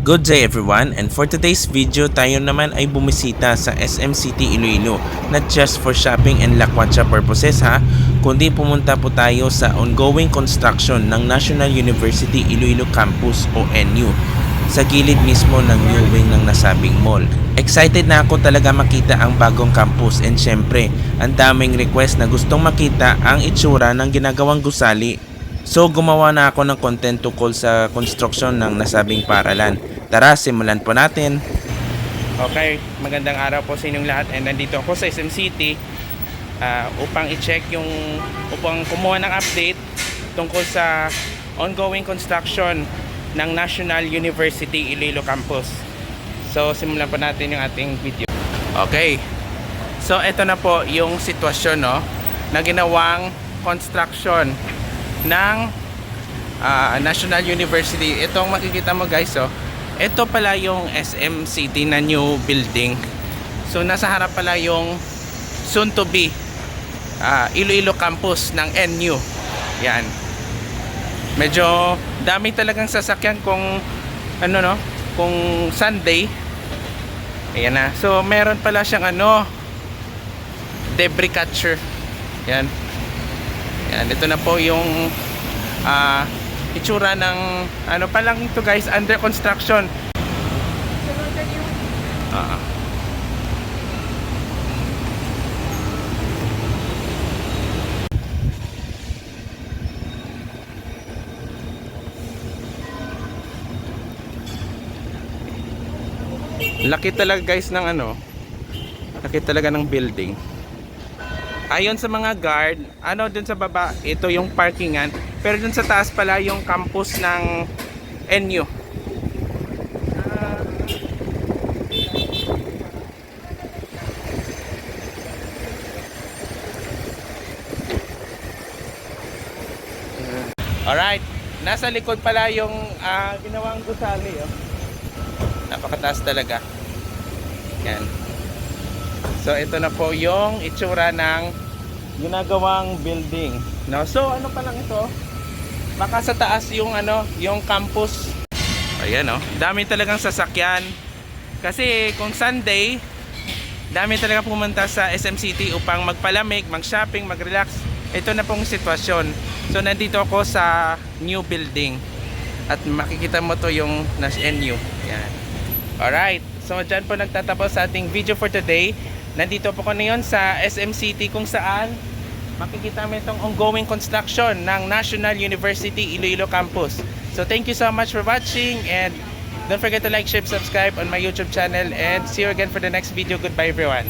Good day everyone, and for today's video tayo naman ay bumisita sa SM City Iloilo. Not just for shopping and lakwatsa purposes ha, kundi pumunta po tayo sa ongoing construction ng National University Iloilo Campus o NU sa gilid mismo ng new wing ng nasabing mall. Excited na ako talaga makita ang bagong campus, and syempre ang daming request na gustong makita ang itsura ng ginagawang gusali. So gumawa na ako ng content tungkol sa construction ng nasabing paaralan. Tara, simulan po natin. Okay, magandang araw po sa inyong lahat, and nandito ako sa SM City upang i-check upang kumuha ng update tungkol sa ongoing construction ng National University Iloilo Campus. So simulan po natin yung ating video. Okay, so ito na po yung sitwasyon na ginawang construction ng National University. Itong makikita mo guys, ito pala yung SM City na new building. So nasa harap pala yung soon to be Iloilo Campus ng NU. Yan. Medyo dami talagang sasakyan kung kung Sunday. Ayan na. So meron pala siyang debris catcher. Yan. Yan, ito na po yung itsura ng pa lang ito guys, under construction. Laki talaga guys ng laki talaga ng building. Ayon sa mga guard, dun sa baba, ito yung parkingan. Pero dun sa taas pala yung campus ng NU. Alright, nasa likod pala yung ginawang gusali. Napakataas talaga. Yan. So ito na po yung itsura ng ginagawang building. So ano pa lang ito? Baka sa taas yung yung campus. Ayan dami talagang sasakyan. Kasi kung Sunday, dami talaga pumunta sa SM City upang magpalamig, mag-shopping, mag-relax. Ito na pong sitwasyon. So nandito ako sa new building. At makikita mo to yung NU. Yan. Alright. So dyan po nagtatapos sa ating video for today. Nandito po ko ngayon sa SM City kung saan makikita mo itong ongoing construction ng National University Iloilo Campus. So thank you so much for watching, and don't forget to like, share, subscribe on my YouTube channel, and see you again for the next video. Goodbye everyone.